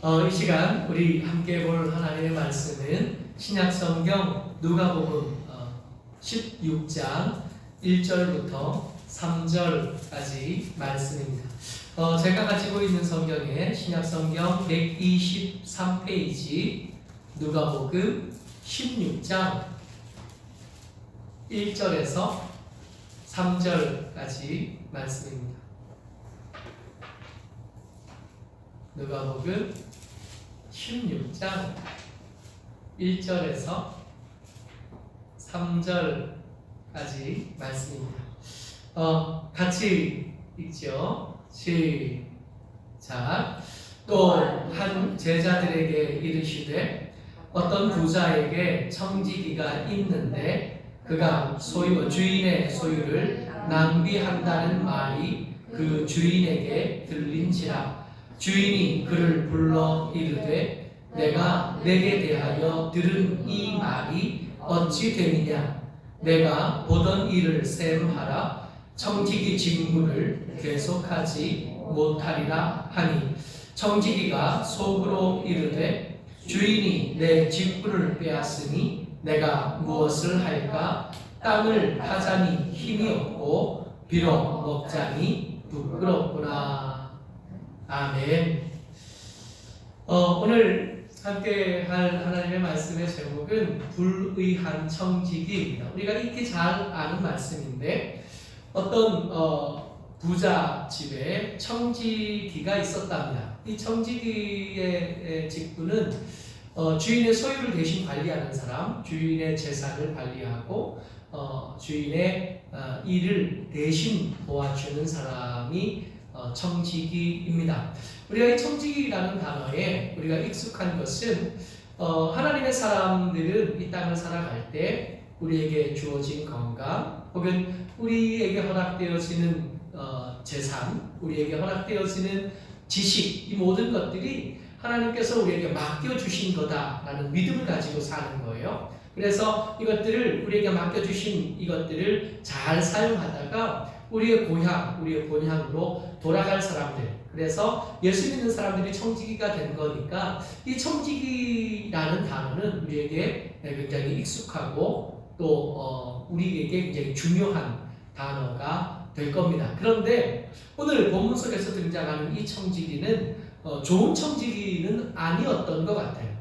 이 시간 우리 함께 볼 하나님의 말씀은 신약성경 누가복음 16장 1절부터 3절까지 말씀입니다. 제가 가지고 있는 성경에 신약성경 123페이지 누가복음 16장 1절에서 3절까지 말씀입니다. 누가복음 16장 1절에서 3절까지 말씀입니다. 같이 읽죠. 시작. 또 한 제자들에게 이르시되 어떤 부자에게 청지기가 있는데 그가 주인의 소유를 낭비한다는 말이 그 주인에게 들린지라. 주인이 그를 불러 이르되 내가 내게 대하여 들은 이 말이 어찌 되느냐. 내가 보던 일을 셈하라. 청지기 직무를 계속하지 못하리라 하니 청지기가 속으로 이르되 주인이 내 직분을 빼앗으니 내가 무엇을 할까. 땅을 파자니 힘이 없고 비록 먹자니 부끄럽구나. 아멘. 오늘 함께 할 하나님의 말씀의 제목은 불의한 청지기입니다. 우리가 익히 잘 아는 말씀인데 어떤 부자 집에 청지기가 있었답니다. 이 청지기의 직분은 주인의 소유를 대신 관리하는 사람, 주인의 재산을 관리하고 주인의 일을 대신 도와주는 사람이 청지기입니다. 우리가 이 청지기라는 단어에 우리가 익숙한 것은 하나님의 사람들은 이 땅을 살아갈 때 우리에게 주어진 건강 혹은 우리에게 허락되어지는 재산, 우리에게 허락되어지는 지식, 이 모든 것들이 하나님께서 우리에게 맡겨주신 거다라는 믿음을 가지고 사는 거예요. 그래서 이것들을 우리에게 맡겨주신 이것들을 잘 사용하다가 우리의 고향, 우리의 본향으로 돌아갈 사람들, 그래서 예수 믿는 사람들이 청지기가 된 거니까 이 청지기라는 단어는 우리에게 굉장히 익숙하고 또 우리에게 굉장히 중요한 단어가 될 겁니다. 그런데 오늘 본문 속에서 등장하는 이 청지기는 좋은 청지기는 아니었던 것 같아요.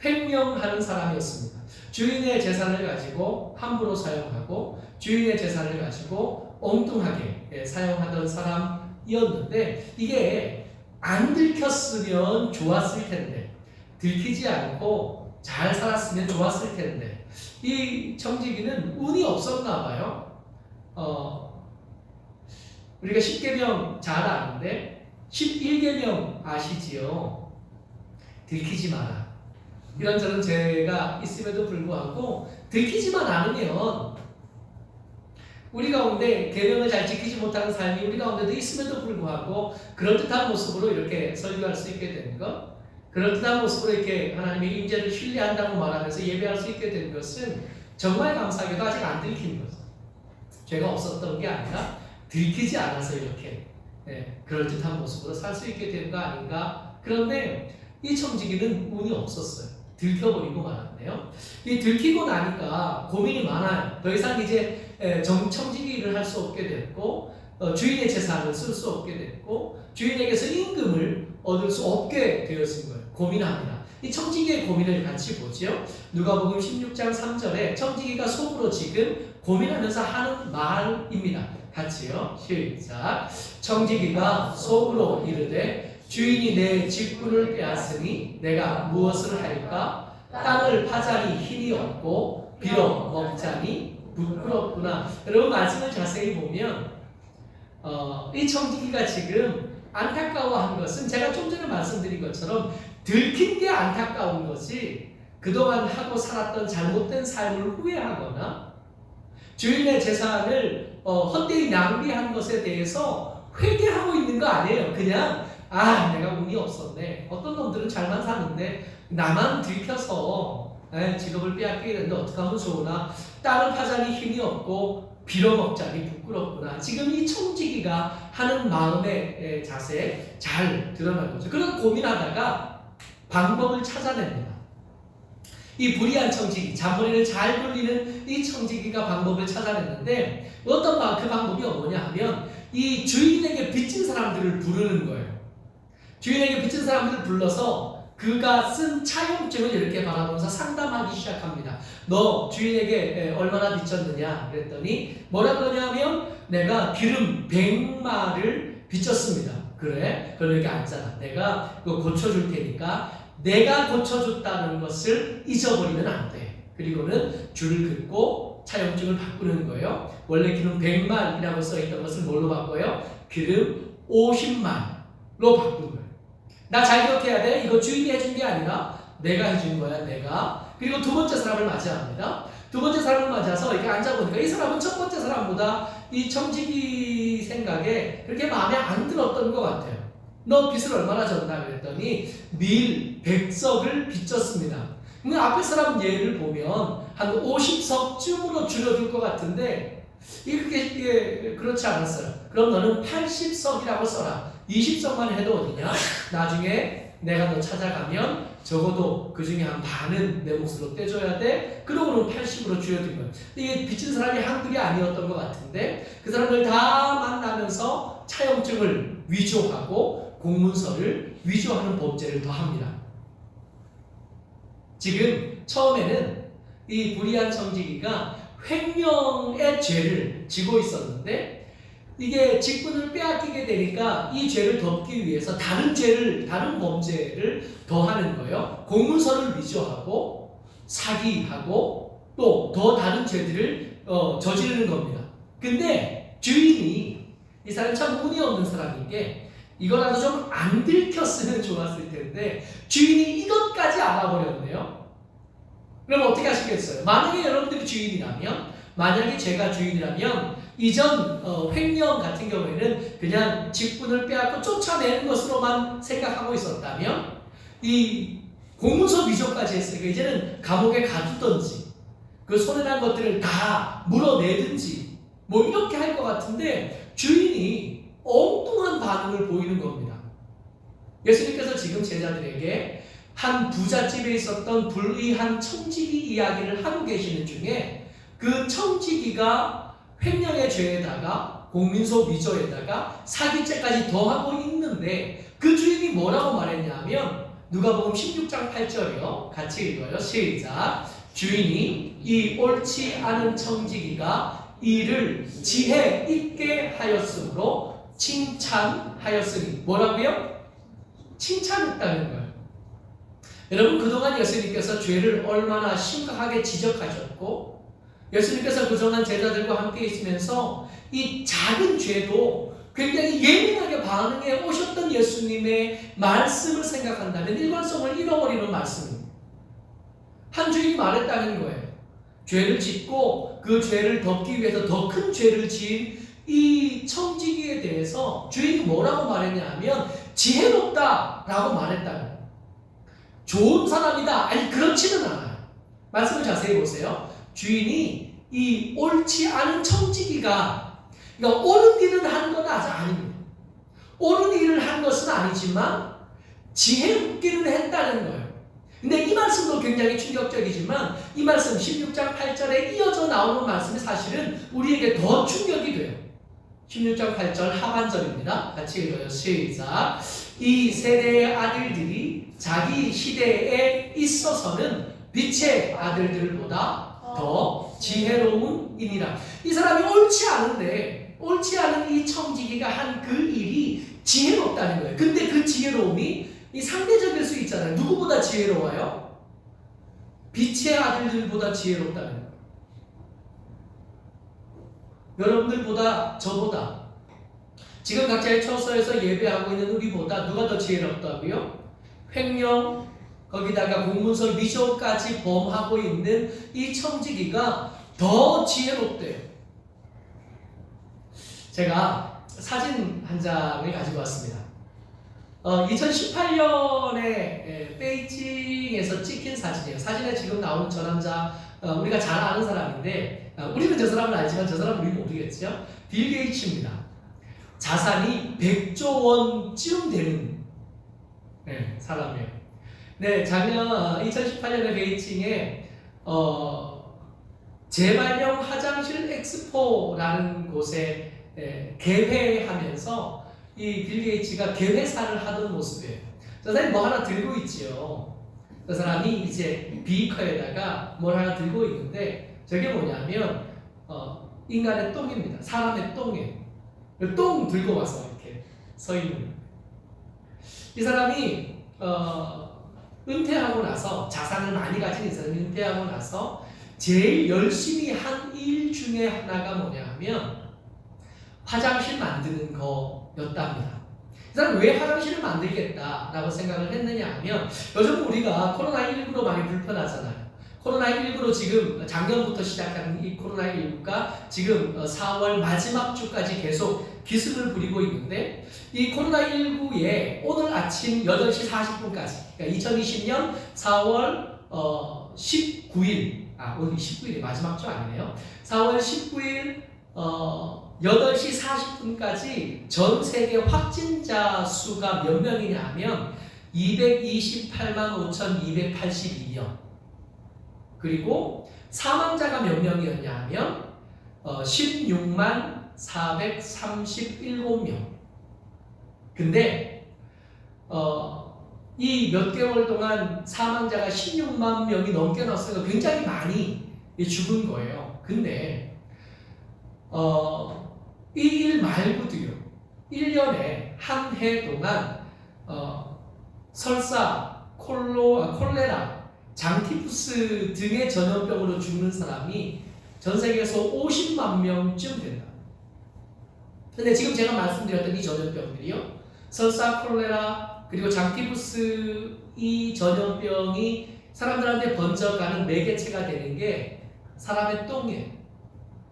횡령하는 사람이었습니다. 주인의 재산을 가지고 함부로 사용하고 주인의 재산을 가지고 엉뚱하게 사용하던 사람이었는데 이게 안 들켰으면 좋았을 텐데, 들키지 않고 잘 살았으면 좋았을 텐데 이 청지기는 운이 없었나 봐요. 우리가 10계명 잘 아는데 11계명 아시지요? 들키지 마라. 이런저런 죄가 있음에도 불구하고 들키지만 않으면 우리 가운데 계명을 잘 지키지 못하는 삶이 우리 가운데도 있음에도 불구하고 그럴듯한 모습으로 이렇게 설교할 수 있게 된 것, 그럴듯한 모습으로 이렇게 하나님의 임재를 신뢰한다고 말하면서 예배할 수 있게 된 것은 정말 감사하게도 아직 안 들킨 거죠. 죄가 없었던 게 아니라 들키지 않아서 이렇게 그럴듯한 모습으로 살 수 있게 된 거 아닌가. 그런데 이 청지기는 운이 없었어요. 들켜버리고 말았네요. 이 들키고 나니까 고민이 많아요. 더 이상 이제 청지기 일을 할 수 없게 됐고 주인의 재산을 쓸 수 없게 됐고 주인에게서 임금을 얻을 수 없게 되었은 거예요. 고민합니다. 이 청지기의 고민을 같이 보죠. 누가복음 16장 3절에 청지기가 속으로 지금 고민하면서 하는 말입니다. 같이요. 시작. 청지기가 속으로 이르되 주인이 내 직분을 빼앗으니 내가 무엇을 할까? 땅을 파자니 힘이 없고 비록 먹자니 부끄럽구나. 여러분 말씀을 자세히 보면 이 청지기가 지금 안타까워한 것은 제가 좀 전에 말씀드린 것처럼 들킨 게 안타까운 것이 그동안 하고 살았던 잘못된 삶을 후회하거나 주인의 재산을 헛되이 낭비한 것에 대해서 회개하고 있는 거 아니에요. 그냥 내가 운이 없었네. 어떤 놈들은 잘만 사는데 나만 들켜서 직업을 빼앗기게 되는데 어떻게 하면 좋으나. 땅을 파자니 힘이 없고 빌어먹자니 부끄럽구나. 지금 이 청지기가 하는 마음의 자세 잘 드러난 거죠. 그런 고민하다가 방법을 찾아냅니다. 이 불의한 청지기, 잔머리를 잘 돌리는 이 청지기가 방법을 찾아냈는데 어떤 그 방법이 뭐냐 하면 이 주인에게 빚진 사람들을 부르는 거예요. 주인에게 빚진 사람들을 불러서 그가 쓴 차용증을 이렇게 바라보면서 상담하기 시작합니다. 너 주인에게 얼마나 빚졌느냐 그랬더니 뭐라 그러냐면 내가 기름 100마를 빚졌습니다. 그래? 그럼 여기 앉아라. 내가 그거 고쳐줄 테니까 내가 고쳐줬다는 것을 잊어버리면 안 돼. 그리고는 줄을 긋고 차용증을 바꾸는 거예요. 원래 기름 100마리라고 써있던 것을 뭘로 바꿔요? 기름 50마리로 바꾼 거예요. 나 잘 기억해야 돼. 이거 주인이 해준 게 아니라 내가 해준 거야. 내가. 그리고 두 번째 사람을 맞이합니다. 두 번째 사람을 맞아서 이렇게 앉아보니까 이 사람은 첫 번째 사람보다 이 청지기 생각에 그렇게 마음에 안 들었던 것 같아요. 너 빚을 얼마나 졌나 그랬더니 밀 100석을 빚졌습니다. 앞에 사람 예를 보면 한 50석쯤으로 줄여줄 것 같은데 이게 그렇지 않았어요. 그럼 너는 80석이라고 써라. 20석만 해도 어디냐? 나중에 내가 너 찾아가면 적어도 그 중에 한 반은 내 몫으로 떼줘야 돼. 그러고는 80으로 줄여준 거예요. 이게 빚진 사람이 한둘이 아니었던 것 같은데 그 사람들 다 만나면서 차용증을 위조하고 공문서를 위조하는 범죄를 더합니다. 지금 처음에는 이 불의한 청지기가 횡령의 죄를 지고 있었는데 이게 직분을 빼앗기게 되니까 이 죄를 덮기 위해서 다른 범죄를 더하는 거예요. 공문서를 위조하고 사기하고 또 더 다른 죄들을 저지르는 겁니다. 근데 주인이 이 사람 참 운이 없는 사람인 게 이거라도 좀 안 들켰으면 좋았을 텐데 주인이 이것까지 알아버렸네요. 그럼 어떻게 하시겠어요? 만약에 여러분들이 주인이라면, 만약에 제가 주인이라면 이전 횡령 같은 경우에는 그냥 직분을 빼앗고 쫓아내는 것으로만 생각하고 있었다면 이 공문서 위조까지 했으니까 이제는 감옥에 가두든지 그 손해난 것들을 다 물어내든지 뭐 이렇게 할 것 같은데 주인이 엉뚱한 반응을 보이는 겁니다. 예수님께서 지금 제자들에게 한 부잣집에 있었던 불의한 청지기 이야기를 하고 계시는 중에 그 청지기가 횡령의 죄에다가 공문서 위조에다가 사기죄까지 더하고 있는데 그 주인이 뭐라고 말했냐면 누가복음 16장 8절이요. 같이 읽어요. 시작. 주인이 이 옳지 않은 청지기가 이를 지혜 있게 하였으므로 칭찬하였으니 뭐라고요? 칭찬했다는 거예요. 여러분 그동안 예수님께서 죄를 얼마나 심각하게 지적하셨고 예수님께서 그동안 제자들과 함께 있으면서 이 작은 죄도 굉장히 예민하게 반응해 오셨던 예수님의 말씀을 생각한다면 일관성을 잃어버리는 말씀입니다. 한 주인이 말했다는 거예요. 죄를 짓고 그 죄를 덮기 위해서 더 큰 죄를 지은 이 청지기에 대해서 주인이 뭐라고 말했냐 하면 지혜롭다라고 말했다는 거예요. 좋은 사람이다. 아니 그렇지는 않아요. 말씀을 자세히 보세요. 주인이 이 옳지 않은 청지기가 그러니까 옳은 일을 한 건 아직 아닙니다. 옳은 일을 한 것은 아니지만 지혜롭기는 했다는 거예요. 근데 이 말씀도 굉장히 충격적이지만 이 말씀 16장 8절에 이어져 나오는 말씀이 사실은 우리에게 더 충격이 돼요. 16장 8절 하반절입니다. 같이 읽어요. 시작. 이 세대의 아들들이 자기 시대에 있어서는 빛의 아들들보다 더 지혜로운 이니라. 이 사람이 옳지 않은데 옳지 않은 이 청지기가 한 그 일이 지혜롭다는 거예요. 근데 그 지혜로움이 이 상대적일 수 있잖아요. 누구보다 지혜로워요? 빛의 아들들보다 지혜롭다는 거예요. 여러분들보다 저보다 지금 각자의 처소에서 예배하고 있는 우리보다 누가 더 지혜롭다고요? 횡령 거기다가 공문서 위조까지 범하고 있는 이 청지기가 더 지혜롭대요. 제가 사진 한 장을 가지고 왔습니다. 2018년에 베이징에서 찍힌 사진이에요. 사진에 지금 나오는 저 남자 우리가 잘 아는 사람인데 우리는 저 사람을 알지만 저 사람은 우리는 모르겠죠. 빌 게이츠입니다. 자산이 100조 원쯤 되는 사람이에요. 네, 작년 2018년에 베이징에 재발령 화장실 엑스포라는 곳에 개회하면서 이 빌 게이츠가 개회사를 하던 모습이에요. 저 사람이 뭐 하나 들고 있지요. 그 사람이 이제 비커에다가 뭘 하나 들고 있는데 저게 뭐냐면 인간의 똥입니다. 사람의 똥이에요. 똥 들고 와서 이렇게 서 있는. 이 사람이 은퇴하고 나서 자산을 많이 가진 이 사람이 은퇴하고 나서 제일 열심히 한 일 중에 하나가 뭐냐 하면 화장실 만드는 거였답니다. 이 사람은 왜 화장실을 만들겠다라고 생각을 했느냐 하면 요즘 우리가 코로나19로 많이 불편하잖아요. 코로나19로 지금 작년부터 시작한 이 코로나19가 지금 4월 마지막 주까지 계속 기승을 부리고 있는데 이 코로나19에 오늘 아침 8시 40분까지 그러니까 2020년 4월 19일 오늘 19일이 마지막 주 아니네요. 4월 19일 8시 40분까지 전 세계 확진자 수가 몇 명이냐 하면 228만 5,282명. 그리고 사망자가 몇 명이었냐 하면 16만 437명. 근데 이 몇 개월 동안 사망자가 16만 명이 넘게 나왔으니까 굉장히 많이 죽은 거예요. 근데 이 일 말고도요. 1년에 한 해 동안 설사, 콜레라, 장티푸스 등의 전염병으로 죽는 사람이 전 세계에서 50만 명쯤 된다. 근데 지금 제가 말씀드렸던 이 전염병들이요. 설사, 콜레라, 그리고 장티푸스 이 전염병이 사람들한테 번져가는 매개체가 되는 게 사람의 똥이에요.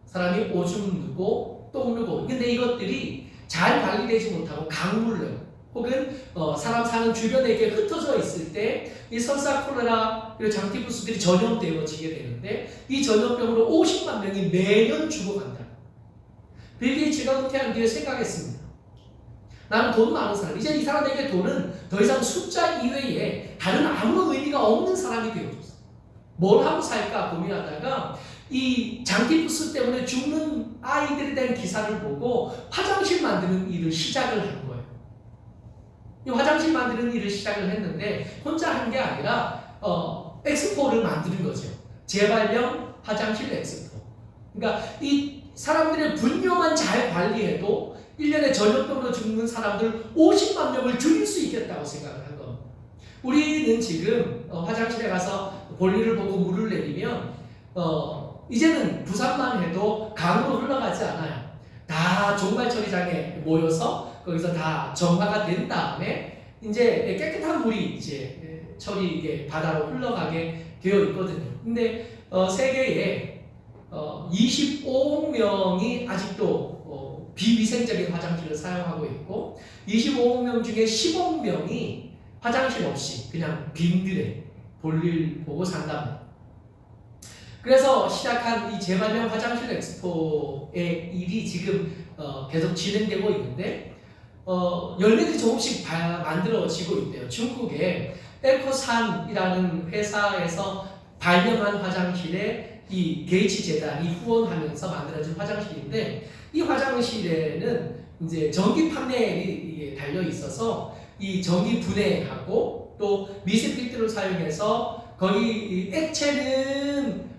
사람이 오줌 누고 똥 누고. 근데 이것들이 잘 관리되지 못하고 강물로 혹은 사람 사는 주변에 이렇게 흩어져 있을 때 이 설사, 콜레라 그리고 장티푸스들이 전염되어지게 되는데 이 전염병으로 50만 명이 매년 죽어간다. 빌 게이츠가 은퇴한 뒤에 생각했습니다. 나는 돈 많은 사람. 이제 이 사람에게 돈은 더 이상 숫자 이외에 다른 아무런 의미가 없는 사람이 되어졌어. 뭘 하고 살까 고민하다가 이 장티푸스 때문에 죽는 아이들에 대한 기사를 보고 화장실 만드는 일을 시작을 한 거예요. 이 화장실 만드는 일을 시작을 했는데 혼자 한 게 아니라 엑스포를 만드는 거죠. 재발령 화장실 엑스포. 그러니까 이 사람들의 분뇨만 잘 관리해도 1년에 전염병으로 죽는 사람들 50만 명을 줄일 수 있겠다고 생각을 한 겁니다. 우리는 지금 화장실에 가서 볼일을 보고 물을 내리면 이제는 부산만 해도 강으로 흘러가지 않아요. 다 종말 처리장에 모여서 거기서 다 정화가 된 다음에 이제 깨끗한 물이 이제 처리 바다로 흘러가게 되어 있거든요. 근데 세계에 25억 명이 아직도 비위생적인 화장실을 사용하고 있고 25억 명 중에 10억 명이 화장실 없이 그냥 빈들에 볼일 보고 산답니다. 그래서 시작한 이 재발령 화장실 엑스포의 일이 지금 계속 진행되고 있는데 열매들이 조금씩 만들어지고 있대요. 중국의 에코산이라는 회사에서 발명한 화장실에 이 게이츠 재단이 후원하면서 만들어진 화장실인데 이 화장실에는 이제 전기 판넬이 달려 있어서 이 전기 분해하고 또 미세 필터를 사용해서 거기 액체는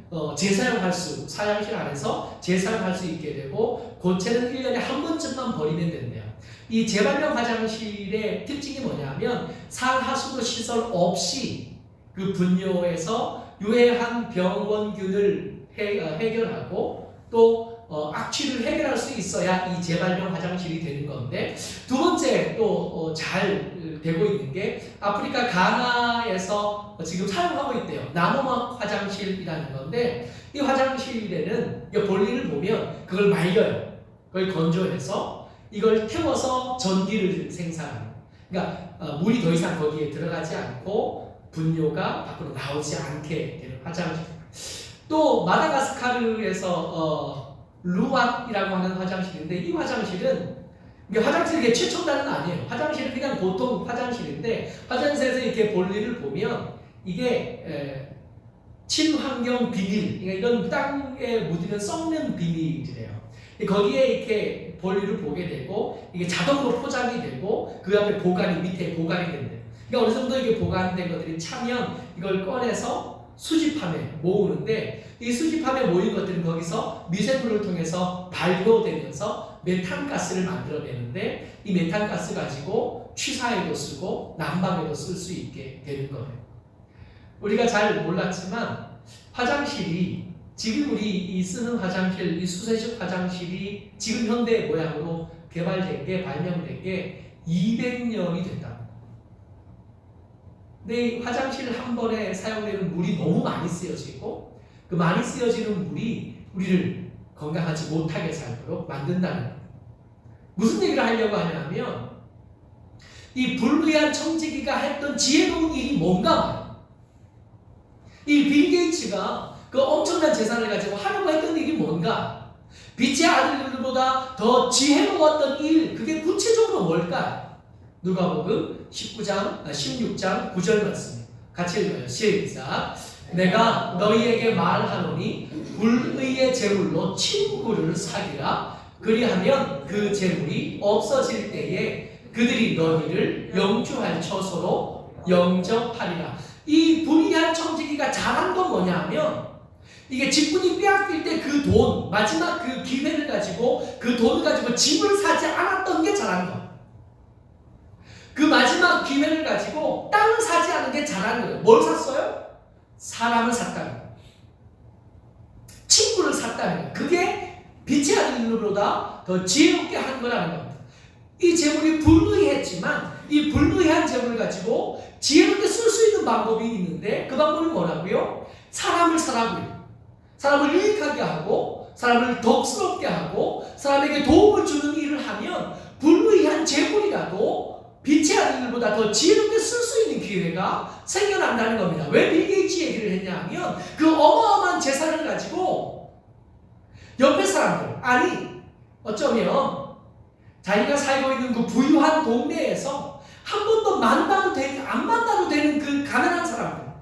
사용실 안에서 재사용할 수 있게 되고 고체는 1년에 한 번쯤만 버리면 된대요. 이 재발령 화장실의 특징이 뭐냐면 상하수도 시설 없이 그 분뇨에서 유해한 병원균을 해결하고 또 악취를 해결할 수 있어야 이 재발령 화장실이 되는 건데 두 번째 또 잘 되고 있는 게 아프리카 가나에서 지금 사용하고 있대요. 나노막 화장실이라는 건데 이 화장실에는 볼일을 보면 그걸 말려요. 그걸 건조해서 이걸 태워서 전기를 생산합니다. 그러니까 물이 더 이상 거기에 들어가지 않고 분뇨가 밖으로 나오지 않게 되는 화장실. 또 마다가스카르에서 루안이라고 하는 화장실인데 이 화장실은 이게 화장실이 최첨단은 아니에요. 화장실은 그냥 보통 화장실인데 화장실에서 이렇게 볼일을 보면 이게 친환경 비닐, 그러니까 이런 땅에 묻으면 썩는 비닐이래요. 거기에 이렇게 볼일을 보게 되고 이게 자동으로 포장이 되고 그 앞에 밑에 보관이 된대요. 그러니까 어느 정도 이게 보관된 것들이 차면 이걸 꺼내서 수집함에 모으는데 이 수집함에 모인 것들은 거기서 미생물을 통해서 발효되면서 메탄가스를 만들어내는데 이 메탄가스 가지고 취사에도 쓰고 난방에도 쓸 수 있게 되는 거예요. 우리가 잘 몰랐지만 화장실이 지금 우리 쓰는 화장실, 이 수세식 화장실이 지금 현대 모양으로 발명된 게 200년이 됐다. 근데 이 화장실 한 번에 사용되는 물이 너무 많이 쓰여지고 그 많이 쓰여지는 물이 우리를 건강하지 못하게 살도록 만든다는 거예요. 무슨 얘기를 하려고 하냐면 이 불의한 청지기가 했던 지혜로운 일이 뭔가 말이에요. 이 빌 게이츠가 그 엄청난 재산을 가지고 하려고 했던 일이 뭔가? 빛의 아들들보다 더 지혜로웠던 일, 그게 구체적으로 뭘까요? 누가복음 16장 9절 말씀 같이 읽어요. 시작. 내가 너희에게 말하노니 불의의 재물로 친구를 사귀라. 그리하면 그 재물이 없어질 때에 그들이 너희를 영주할 처소로 영접하리라. 이 불의한 청지기가 잘한 건 뭐냐면 이게 직분이 빼앗길 때 그 돈, 마지막 그 기회를 가지고 그 돈을 가지고 집을 사지 않았던 게 잘한 거. 그 마지막 기회를 가지고 땅을 사지 않은 게 잘한 거예요. 뭘 샀어요? 사람을 샀다는 거예요. 친구를 샀다는 거예요. 그게 빛의 아들보다 더 지혜롭게 한 거라는 겁니다. 이 재물이 불의했지만 이 불의한 재물을 가지고 지혜롭게 쓸 수 있는 방법이 있는데 그 방법이 뭐라고요? 사람을 사라고요. 사람을 유익하게 하고 사람을 덕스럽게 하고 사람에게 도움을 주는 일을 하면 불의한 재물이라도 빛의 아들보다 더 지혜롭게 쓸 수 있는 기회가 생겨난다는 겁니다. 왜 빌 게이츠 얘기를 했냐면 그 어마어마한 재산을 가지고 옆에 사람들, 아니 어쩌면 자기가 살고 있는 그 부유한 동네에서 한 번도 안 만나도 되는 그 가난한 사람들,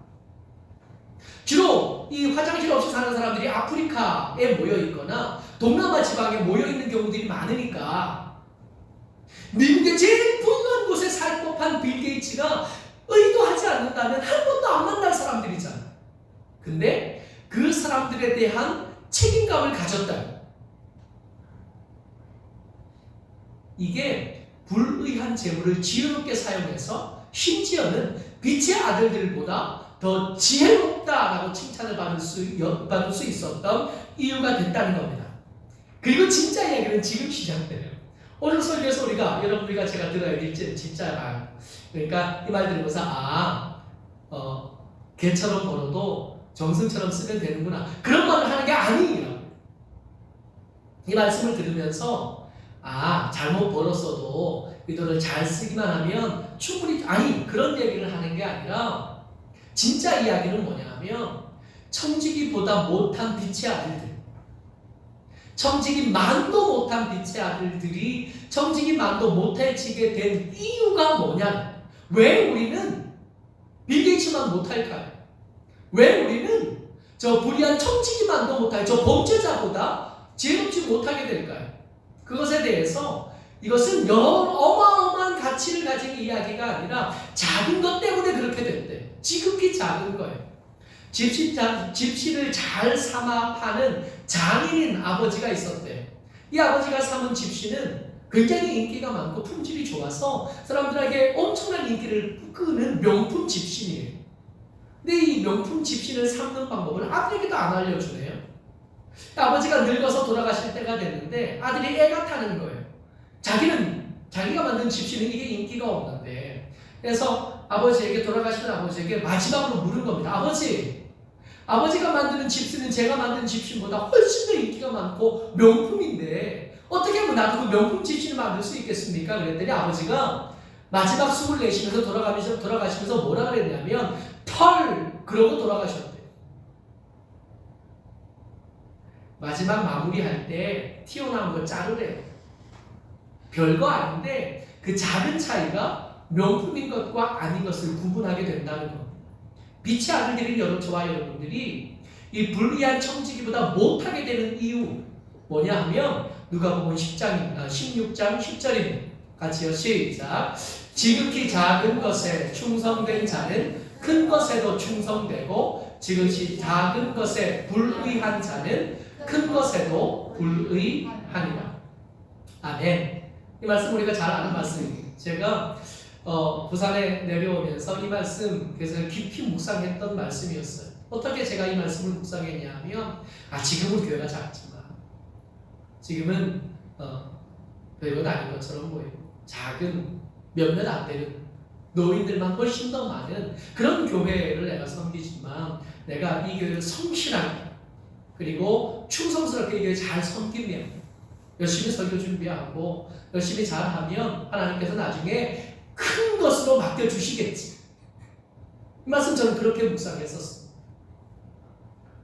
주로 이 화장실 없이 사는 사람들이 아프리카에 모여 있거나 동남아 지방에 모여 있는 경우들이 많으니까 미국의 제일 부유한 곳에 살 법한 빌 게이츠가 의도하지 않는다면 한 번도 안 만날 사람들이잖아. 근데 그 사람들에 대한 책임감을 가졌다. 이게 불의한 재물을 지혜롭게 사용해서 심지어는 빛의 아들들보다 더 지혜롭다라고 칭찬을 받을 수 있었던 이유가 됐다는 겁니다. 그리고 진짜 이야기는 지금 시작돼요. 오늘 설교에서 여러분들과 제가 들어야 될 진짜 말. 그러니까 이 말 들으면서 개처럼 벌어도 정승처럼 쓰면 되는구나. 그런 말을 하는 게 아니에요. 이 말씀을 들으면서 잘못 벌었어도 이 돈을 잘 쓰기만 하면 충분히 그런 얘기를 하는 게 아니라 진짜 이야기는 뭐냐면 청지기보다 못한 빛의 아들들, 청지기만도 못한 빛의 아들들이 청지기만도 못해지게 된 이유가 뭐냐? 왜 우리는 빌 게이츠만 못할까요? 왜 우리는 저 불의한 청지기만도 못할 저 범죄자보다 지혜롭지 못하게 될까요? 그것에 대해서 이것은 어마어마한 가치를 가진 이야기가 아니라 작은 것 때문에 그렇게 됐대요. 지극히 작은 거예요. 집시를 잘 삼아 파는 장인인 아버지가 있었대요. 이 아버지가 삼은 집시는 굉장히 인기가 많고 품질이 좋아서 사람들에게 엄청난 인기를 끄는 명품 집신이에요. 근데 이 명품 집신을 삼는 방법을 아들에게도 안 알려주네요. 아버지가 늙어서 돌아가실 때가 됐는데 아들이 애가 타는 거예요. 자기가 만든 집신은 이게 인기가 없는데, 그래서 돌아가시는 아버지에게 마지막으로 물은 겁니다. 아버지가 만드는 집신은 제가 만든 집신보다 훨씬 더 인기가 많고 명품인데 어떻게 하면 나도 그 명품 집신을 만들 수 있겠습니까? 그랬더니 아버지가 마지막 숨을 내쉬면서 돌아가시면서 뭐라 그랬냐면 그러고 돌아가셨대요. 마지막 마무리할 때 튀어나온 거 자르래요. 별거 아닌데 그 작은 차이가 명품인 것과 아닌 것을 구분하게 된다는 겁니다. 빛의 아들들인 저와 여러분들이 이 불의한 청지기보다 못하게 되는 이유 뭐냐 하면 누가복음 16장 10절입니다. 같이요. 시작. 지극히 작은 것에 충성된 자는 큰 것에도 충성되고 지극히 작은 것에 불의한 자는 큰 것에도 불의하니라. 아멘. 이 말씀 우리가 잘 아는 말씀입니다. 제가 부산에 내려오면서 이 말씀 그래서 깊이 묵상했던 말씀이었어요. 어떻게 제가 이 말씀을 묵상했냐 하면 지금은 교회가 작지만 지금은 별것 아닌 것처럼 보이고 작은 몇몇 안 되는 노인들만 훨씬 더 많은 그런 교회를 내가 섬기지만 내가 이 교회를 성실하게 그리고 충성스럽게 이 교회 잘 섬기면 열심히 설교 준비하고 열심히 잘하면 하나님께서 나중에 큰 것으로 맡겨주시겠지. 이 말씀 저는 그렇게 묵상했었어요.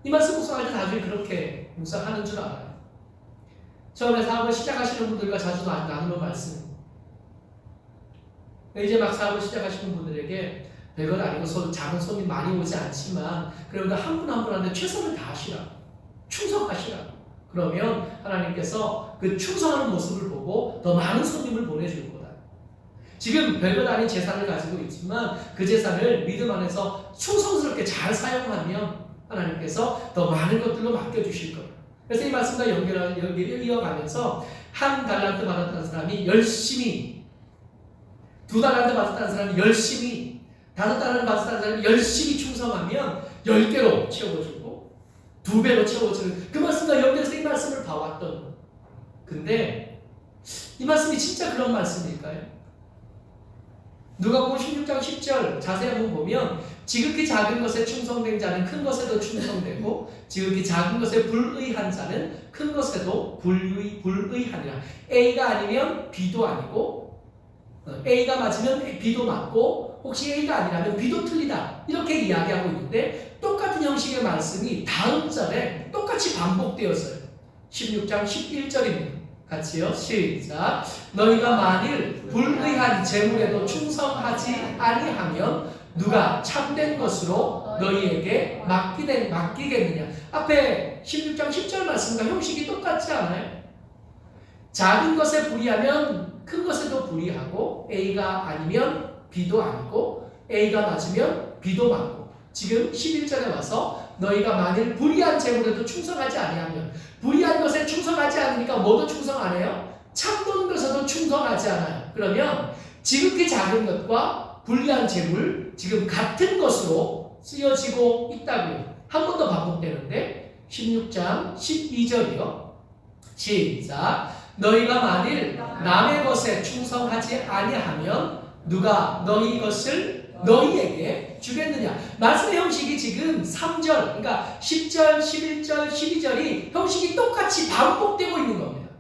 이 말씀 묵상할 때 나중에 그렇게 묵상하는 줄 알아요. 처음에 사업을 시작하시는 분들과 자주 나누는 말씀입니다. 이제 막 사업을 시작하시는 분들에게 별것 아니고 작은 손이 많이 오지 않지만 그러니까 한 분 한 분한테 최선을 다하시라. 충성하시라. 그러면 하나님께서 그 충성하는 모습을 보고 더 많은 손님을 보내줄 거다. 지금 별것 아닌 재산을 가지고 있지만 그 재산을 믿음 안에서 충성스럽게 잘 사용하면 하나님께서 더 많은 것들로 맡겨주실 거예요. 그래서 이 말씀과 연결을 이어가면서 한 달란트 받았던 사람이 열심히 2달란트 받았다는 사람이 열심히 5달란트 받았다는 사람이 열심히 충성하면 10개로 채워주고 2배로 채워주는 그 말씀과 연결해서 이 말씀을 봐왔던 근데 이 말씀이 진짜 그런 말씀일까요? 누가복음 16장 10절 자세히 한번 보면 지극히 작은 것에 충성된 자는 큰 것에도 충성되고 지극히 작은 것에 불의한 자는 큰 것에도 불의하니라. A가 아니면 B도 아니고 A가 맞으면 B도 맞고 혹시 A가 아니라면 B도 틀리다 이렇게 이야기하고 있는데 똑같은 형식의 말씀이 다음 절에 똑같이 반복되었어요. 16장 11절입니다. 같이요. 시작. 너희가 만일 불의한 재물에도 충성하지 아니하면 누가 참된 것으로 너희에게 맡기겠느냐. 앞에 16장 10절 말씀과 형식이 똑같지 않아요? 작은 것에 불의하면 큰 것에도 불의하고 A가 아니면 B도 아니고 A가 맞으면 B도 맞고 지금 11절에 와서 너희가 만일 불의한 재물에도 충성하지 아니하면 불의한 것에 충성하지 않으니까 뭐도 충성 안 해요? 참된 것에도 충성하지 않아요. 그러면 지극히 작은 것과 불의한 재물 지금 같은 것으로 쓰여지고 있다고요. 한 번 더 반복되는데 16장 12절이요. 시작. 너희가 만일 남의 것에 충성하지 아니하면 누가 너희 것을 너희에게 주겠느냐. 말씀의 형식이 지금 3절, 그러니까 10절, 11절, 12절이 형식이 똑같이 반복되고 있는 겁니다.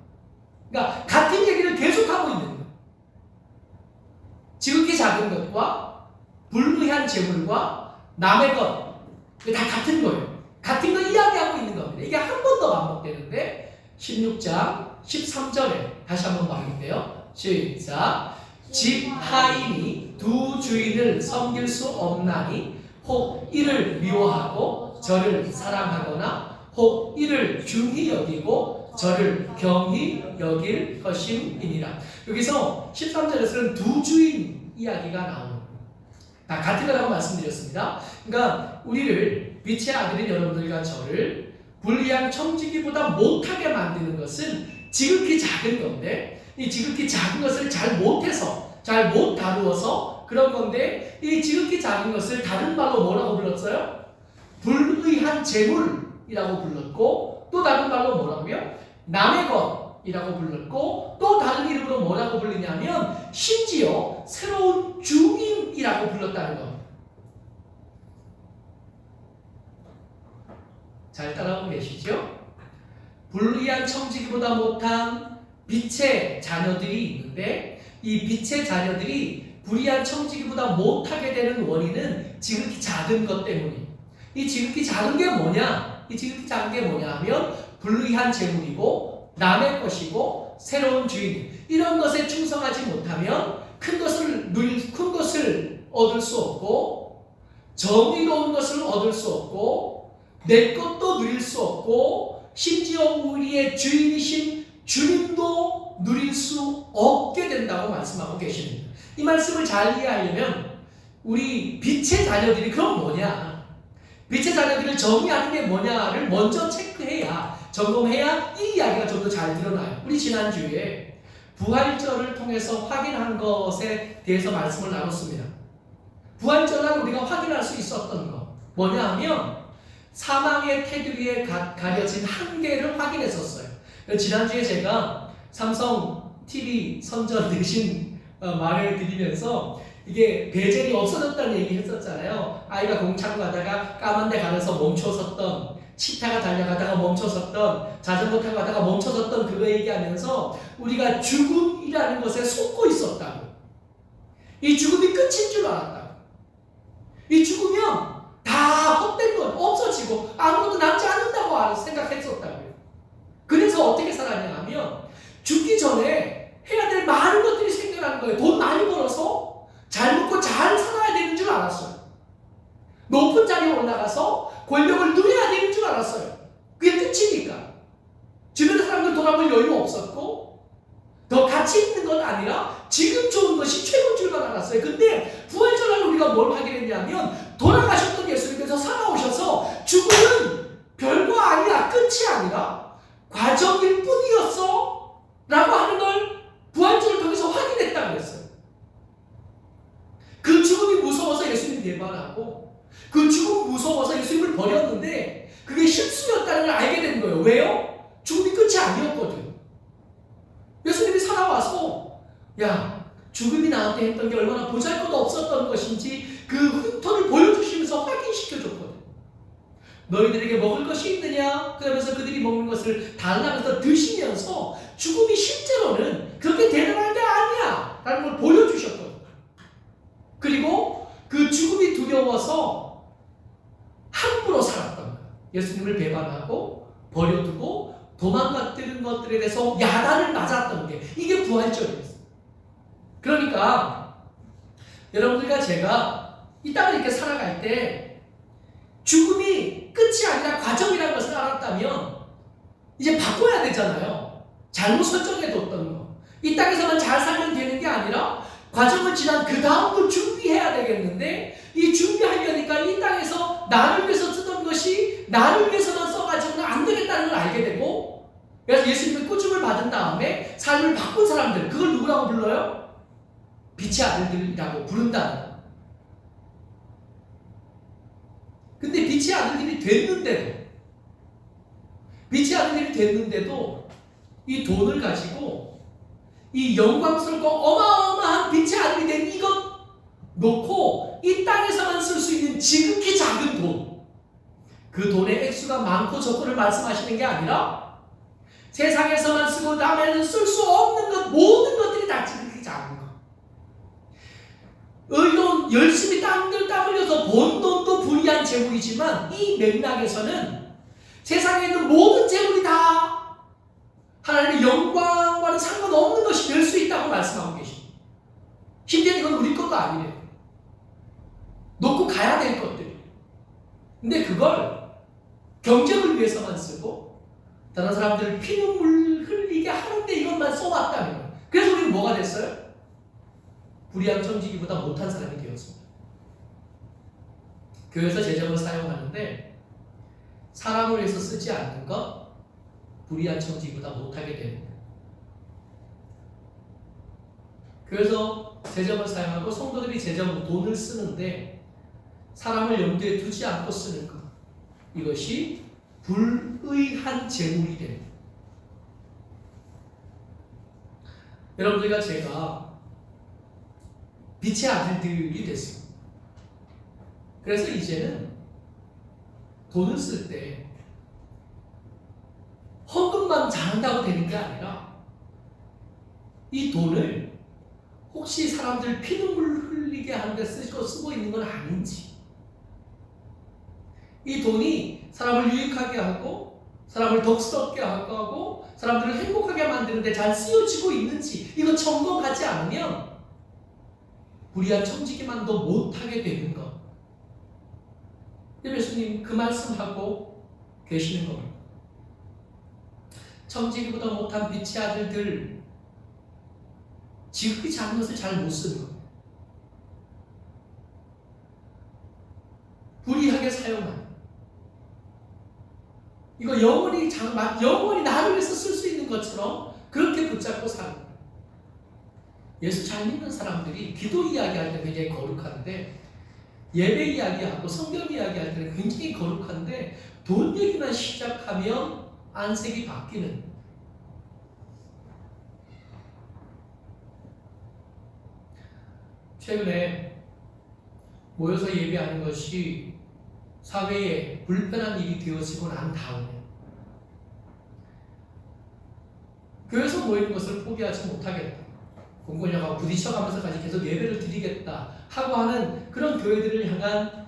그러니까 같은 얘기를 계속하고 있는 거예요. 지극히 작은 것과 불의한 재물과 남의 것, 다 같은 거예요. 같은 거 이야기하고 있는 겁니다. 이게 한 번 더 반복되는데 16장 13절에 다시 한번 말할게요. 시작. 집 하인이 두 주인을 섬길 수 없나니 혹 이를 미워하고 저를 사랑하거나 혹 이를 중히 여기고 저를 경히 여길 것임이니라. 여기서 13절에서는 두 주인 이야기가 나옵니다. 같은 거라고 말씀드렸습니다. 그러니까 우리를 빛의 아들인 여러분들과 저를 불의한 청지기보다 못하게 만드는 것은 지극히 작은 건데 이 지극히 작은 것을 잘 못해서 잘 못 다루어서 그런 건데 이 지극히 작은 것을 다른 말로 뭐라고 불렀어요? 불의한 재물이라고 불렀고 또 다른 말로 뭐라고요? 남의 것이라고 불렀고 또 다른 이름으로 뭐라고 불리냐면 심지어 새로운 주인이라고 불렀다는 겁니다. 잘 따라오고 계시죠? 불의한 청지기보다 못한 빛의 자녀들이 있는데 이 빛의 자녀들이 불의한 청지기보다 못하게 되는 원인은 지극히 작은 것 때문이에요. 이 지극히 작은 게 뭐냐? 이 지극히 작은 게 뭐냐 하면 불의한 재물이고 남의 것이고 새로운 주인. 이런 것에 충성하지 못하면 큰 것을 얻을 수 없고 정의로운 것을 얻을 수 없고 내 것도 누릴 수 없고 심지어 우리의 주인이신 주님도 누릴 수 없게 된다고 말씀하고 계십니다. 이 말씀을 잘 이해하려면 우리 빛의 자녀들이 그럼 뭐냐? 빛의 자녀들을 정의하는 게 뭐냐를 먼저 체크해야, 점검해야 이 이야기가 좀 더 잘 드러나요. 우리 지난주에 부활절을 통해서 확인한 것에 대해서 말씀을 나눴습니다. 부활절날 우리가 확인할 수 있었던 것 뭐냐 하면 사망의 테두리에 가려진 한계를 확인했었어요. 지난주에 제가 삼성 TV 선전 대신 말을 드리면서 이게 베젤이 없어졌다는 얘기 했었잖아요. 아이가 공차로 가다가 까만 데 가면서 멈춰섰던, 치타가 달려가다가 멈춰섰던, 자전거 타고 가다가 멈춰섰던 그거 얘기하면서 우리가 죽음이라는 것에 속고 있었다고. 이 죽음이 끝인 줄 알았다고. 이 죽으면 다 헛된 것, 없어지고 아무것도 남지 않는다고 생각했었다고요. 그래서 어떻게 살았냐 하면 죽기 전에 해야 될 많은 것들이 생겨나는 거예요. 돈 많이 벌어서 잘 먹고 잘 살아야 되는 줄 알았어요. 높은 자리에 올라가서 권력을 누려야 되는 줄 알았어요. 그게 끝이니까. 주변 사람들 돌아볼 여유 없었고 더 가치 있는 건 아니라 지금 좋은 것이 최고인 줄만 알았어요. 근데 부활절날 우리가 뭘 하게 됐냐면 돌아가셨던 예수님께서 살아오셔서 죽음은 별거 아니라 끝이 아니라 과정일 뿐이었어 라고 하는 걸 부활절을 통해서 확인했다고 했어요. 그 죽음이 무서워서 예수님 배반하고 그 죽음 무서워서 예수님을 버렸는데 그게 실수였다는 걸 알게 된 거예요. 왜요? 죽음이 끝이 아니었거든. 예수님이 살아와서 야, 죽음이 나한테 했던 게 얼마나 보잘것없었던 것인지 그 흉터를 보여주시면서 확인시켜줬거든. 너희들에게 먹을 것이 있느냐? 그러면서 그들이 먹는 것을 달라면서 드시면서 죽음이 실제로는 그렇게 대단한 게 아니야 라는 걸 보여주셨거든. 그리고 그 죽음이 두려워서 함부로 살았던 거예요. 예수님을 배반하고 버려두고 도망갔던 것들에 대해서 야단을 맞았던 게 이게 부활절이었어요. 그러니까 여러분들과 제가 이 땅을 이렇게 살아갈 때 죽음이 끝이 아니라 과정이라는 것을 알았다면 이제 바꿔야 되잖아요. 잘못 설정해뒀던 거. 이 땅에서만 잘 살면 되는 게 아니라 과정을 지난 그 다음도 준비해야 되겠는데 이 준비하려니까 이 땅에서 나를 위해서 쓰던 것이 나를 위해서만 써가지고는 안 되겠다는 걸 알게 되고 그래서 예수님의 꾸중을 받은 다음에 삶을 바꾼 사람들 그걸 누구라고 불러요? 빛의 아들들이라고 부른다는 거예요. 근데 빛의 아들들이 됐는데도 이 돈을 가지고 이 영광스럽고 어마어마한 빛의 아들이 된 이것 놓고 이 땅에서만 쓸 수 있는 지극히 작은 돈, 그 돈의 액수가 많고 적고를 말씀하시는 게 아니라 세상에서만 쓰고 남에는 쓸 수 없는 것, 모든 것들이 다 지극히 작은 것. 의로운 열심히 땀 흘려서 번 돈도 불이한 재물이지만 이 맥락에서는 세상에 있는 모든 재물이 다 하나님의 영광과는 상관없는 것이 될 수 있다고 말씀하고 계십니다. 심지어 이건 우리 것도 아니래요. 놓고 가야 될 것들이에요. 근데 그걸 경쟁을 위해서만 쓰고 다른 사람들 피눈물 흘리게 하는데 이것만 써왔다는 거예요. 그래서 우리는 뭐가 됐어요? 불의한 천지기보다 못한 사람이 되었습니다. 교회에서 재정을 사용하는데 사람을 위해서 쓰지 않는 것 불의한 천지기보다 못하게 됩니다. 그래서 재정을 사용하고 성도들이 돈을 쓰는데 사람을 염두에 두지 않고 쓰는 것 이것이 불의한 재물이 됩니다. 여러분들과 제가 빛의 아들들이 됐습니다. 그래서 이제는 돈을 쓸 때 헌금만 잘한다고 되는 게 아니라 이 돈을 혹시 사람들 피눈물 흘리게 하는 데 쓰고 있는 건 아닌지 이 돈이 사람을 유익하게 하고 사람을 덕스럽게 하고 사람들을 행복하게 만드는데 잘 쓰여지고 있는지 이거 점검하지 않으면 불의한 청지기만도 못하게 되는 것. 예수님 그 말씀하고 계시는 겁니다. 청지기보다 못한 빛의 아들들, 지극히 작은 것을 잘 못 쓰는 겁니다. 불의하게 사용하는. 이거 영원히 나를 위해서 쓸 수 있는 것처럼 그렇게 붙잡고 사는 거예요. 예수 잘 믿는 사람들이 기도 이야기할 때 굉장히 거룩한데, 예배 이야기하고 성경 이야기할 때는 굉장히 거룩한데, 돈 얘기만 시작하면 안색이 바뀌는. 최근에 모여서 예배하는 것이 사회에 불편한 일이 되어지고 난 다음에 교회에서 모이는 것을 포기하지 못하겠다. 공권력하고 부딪혀가면서까지 계속 예배를 드리겠다 하고 하는 그런 교회들을 향한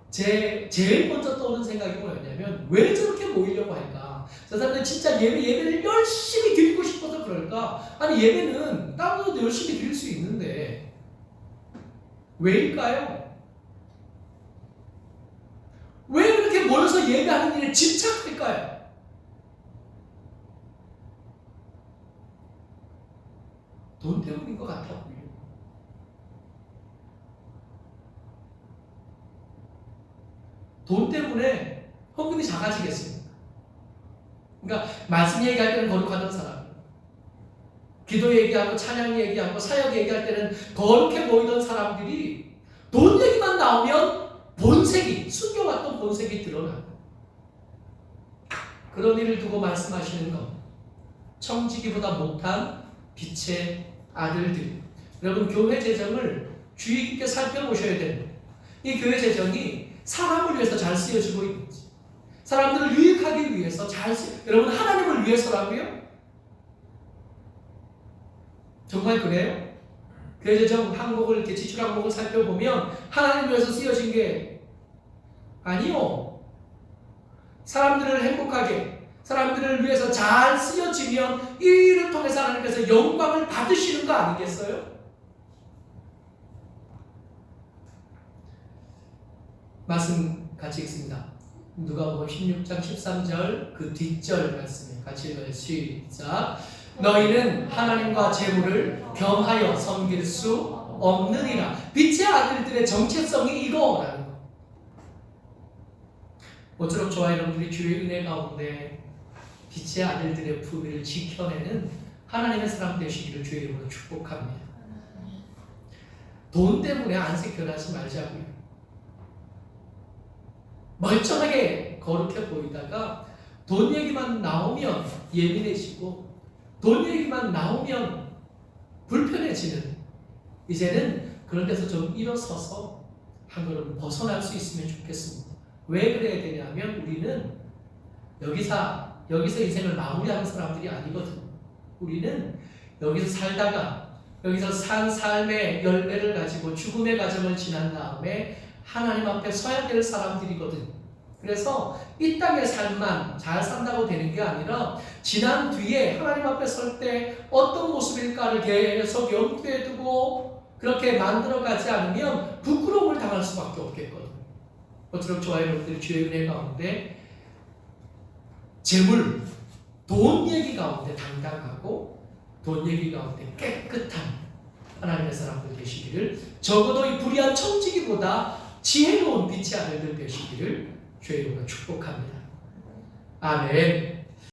제일 먼저 떠오르는 생각이 뭐였냐면, 왜 저렇게 모이려고 할까? 저 사람들 진짜 예배를 열심히 드리고 싶어서 그럴까? 아니, 예배는 다른 것도 열심히 드릴 수 있는데 왜일까요? 왜 그렇게 모여서 예배하는 일에 집착할까요? 돈 때문인 것 같아요. 돈 때문에 헌금이 작아지겠습니까? 그러니까 말씀 얘기할 때는 거룩하던 사람, 기도 얘기하고 찬양 얘기하고 사역 얘기할 때는 거룩해 보이던 사람들이 돈 얘기만 나오면 본색이, 숨겨왔던 본색이 드러나요. 그런 일을 두고 말씀하시는 것, 청지기보다 못한 빛의 아들들. 여러분, 교회 재정을 주의 깊게 살펴보셔야 됩니다. 이 교회 재정이 사람을 위해서 잘 쓰여지고 있는지, 사람들을 유익하기 위해서 여러분, 하나님을 위해서라고요? 정말 그래요? 교회 재정 항목을, 이렇게 지출 항목을 살펴보면 하나님을 위해서 쓰여진 게 아니요. 사람들을 행복하게, 사람들을 위해서 잘 쓰여지면 이 일을 통해서 하나님께서 영광을 받으시는 거 아니겠어요? 말씀 같이 읽습니다. 누가복음 16장 13절 그 뒷절 말씀에 같이 읽어요. 시작. 너희는 하나님과 재물을 겸하여 섬길 수 없느니라. 빛의 아들들의 정체성이 이거라는 거. 모쪼록 저와 여러분들이 주의 은혜 가운데 빛의 아들들의 품위를 지켜내는 하나님의 사람 되시기를 주의 이름으로 축복합니다. 돈 때문에 안색 변하지 말자고요. 멀쩡하게 거룩해 보이다가 돈 얘기만 나오면 예민해지고, 돈 얘기만 나오면 불편해지는, 이제는 그런 데서 좀 일어서서 한 걸음 벗어날 수 있으면 좋겠습니다. 왜 그래야 되냐면, 우리는 여기서 인생을 마무리하는 사람들이 아니거든. 우리는 여기서 살다가 여기서 산 삶의 열매를 가지고 죽음의 과정을 지난 다음에 하나님 앞에 서야 될 사람들이거든. 그래서 이 땅의 삶만 잘 산다고 되는 게 아니라 지난 뒤에 하나님 앞에 설 때 어떤 모습일까를 계속 염두에 두고 그렇게 만들어가지 않으면 부끄러움을 당할 수밖에 없겠거든. 모쪼록 저와 여러분들이 주의 은혜 가운데 재물, 돈 얘기 가운데 당당하고 돈 얘기 가운데 깨끗한 하나님의 사람들 되시기를, 적어도 이 불의한 청지기보다 지혜로운 빛의 아들들 되시기를 주의 이름으로 축복합니다. 아멘.